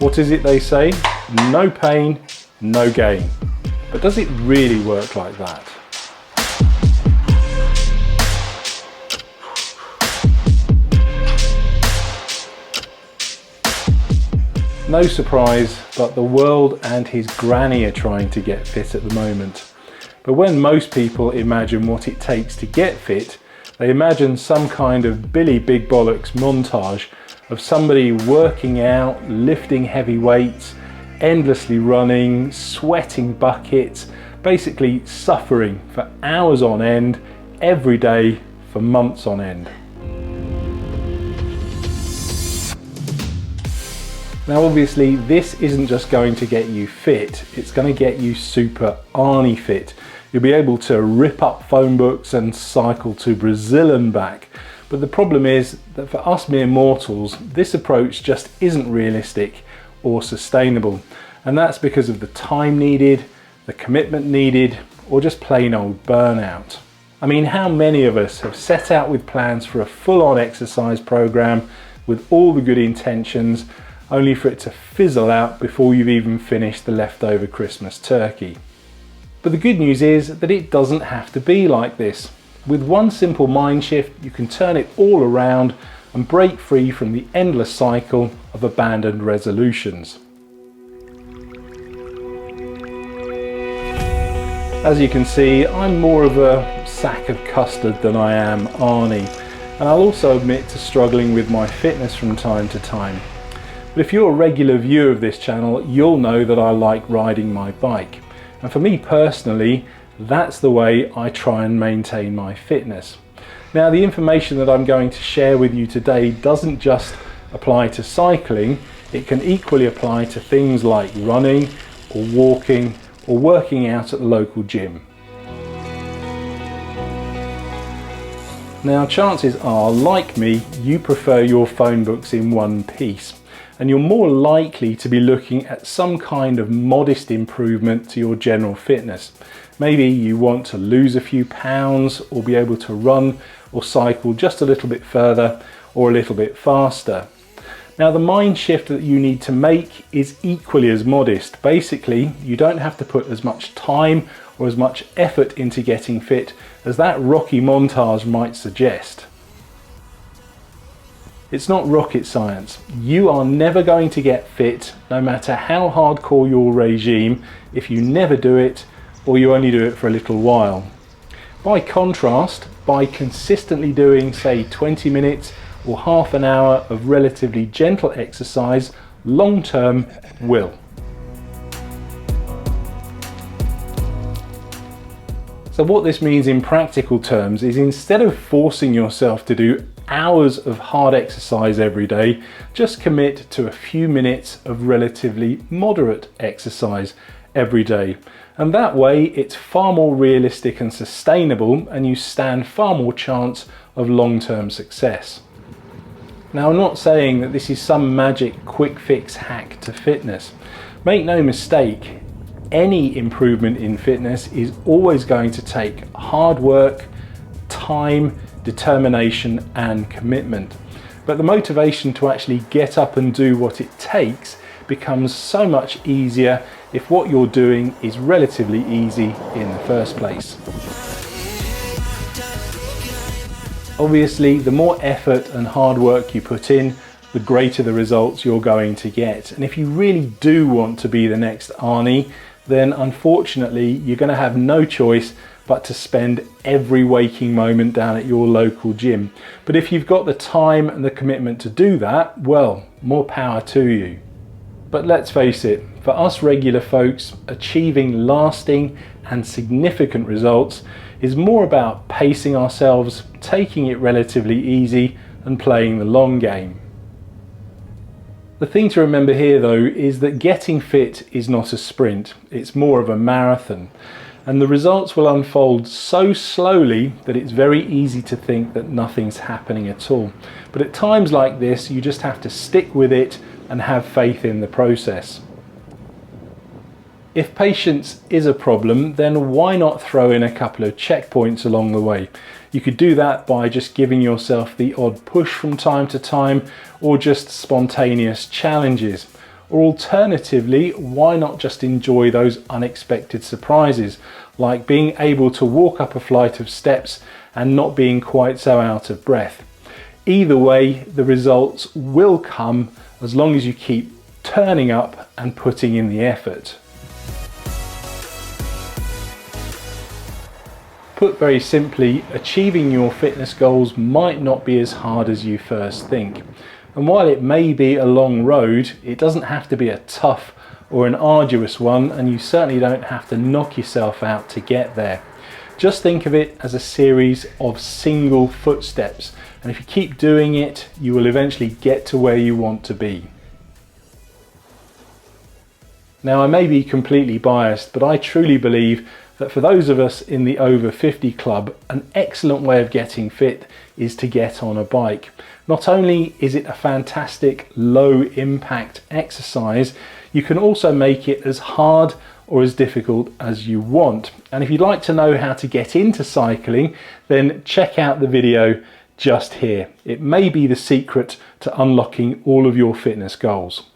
What is it they say? No pain, no gain. But does it really work like that? No surprise, but the world and his granny are trying to get fit at the moment. But when most people imagine what it takes to get fit, they imagine some kind of Billy Big Bollocks montage of somebody working out, lifting heavy weights, endlessly running, sweating buckets, basically suffering for hours on end, every day, for months on end. Now obviously this isn't just going to get you fit, it's going to get you super Arnie fit. You'll be able to rip up phone books and cycle to Brazil and back. But the problem is that for us mere mortals, this approach just isn't realistic or sustainable. And that's because of the time needed, the commitment needed, or just plain old burnout. I mean, how many of us have set out with plans for a full-on exercise program with all the good intentions, only for it to fizzle out before you've even finished the leftover Christmas turkey? But the good news is that it doesn't have to be like this. With one simple mind shift, you can turn it all around and break free from the endless cycle of abandoned resolutions. As you can see, I'm more of a sack of custard than I am Arnie, and I'll also admit to struggling with my fitness from time to time. But if you're a regular viewer of this channel, you'll know that I like riding my bike. And for me personally, that's the way I try and maintain my fitness. Now, the information that I'm going to share with you today doesn't just apply to cycling, it can equally apply to things like running or walking or working out at the local gym. Now, chances are, like me, you prefer your phone books in one piece, and you're more likely to be looking at some kind of modest improvement to your general fitness. Maybe you want to lose a few pounds or be able to run or cycle just a little bit further or a little bit faster. Now, the mind shift that you need to make is equally as modest. Basically, you don't have to put as much time or as much effort into getting fit as that rocky montage might suggest. It's not rocket science. You are never going to get fit, no matter how hardcore your regime, if you never do it or you only do it for a little while. By contrast, by consistently doing, say, 20 minutes or half an hour of relatively gentle exercise, long-term will. So what this means in practical terms is, instead of forcing yourself to do hours of hard exercise every day, just commit to a few minutes of relatively moderate exercise every day. And that way it's far more realistic and sustainable, and you stand far more chance of long-term success. Now, I'm not saying that this is some magic quick fix hack to fitness. Make no mistake, any improvement in fitness is always going to take hard work, time, determination and commitment. But the motivation to actually get up and do what it takes becomes so much easier if what you're doing is relatively easy in the first place. Obviously, the more effort and hard work you put in, the greater the results you're going to get. And if you really do want to be the next Arnie, then unfortunately you're going to have no choice but to spend every waking moment down at your local gym. But if you've got the time and the commitment to do that, well, more power to you. But let's face it, for us regular folks, achieving lasting and significant results is more about pacing ourselves, taking it relatively easy and playing the long game. The thing to remember here though is that getting fit is not a sprint, it's more of a marathon. And the results will unfold so slowly that it's very easy to think that nothing's happening at all. But at times like this, you just have to stick with it and have faith in the process. If patience is a problem, then why not throw in a couple of checkpoints along the way? You could do that by just giving yourself the odd push from time to time, or just spontaneous challenges. Or alternatively, why not just enjoy those unexpected surprises, like being able to walk up a flight of steps and not being quite so out of breath? Either way, the results will come as long as you keep turning up and putting in the effort. Put very simply, achieving your fitness goals might not be as hard as you first think. And while it may be a long road, it doesn't have to be a tough or an arduous one, and you certainly don't have to knock yourself out to get there. Just think of it as a series of single footsteps, and if you keep doing it, you will eventually get to where you want to be. Now, I may be completely biased, but I truly believe that for those of us in the over 50 club, an excellent way of getting fit is to get on a bike. Not only is it a fantastic low impact exercise, you can also make it as hard or as difficult as you want. And if you'd like to know how to get into cycling, then check out the video just here. It may be the secret to unlocking all of your fitness goals.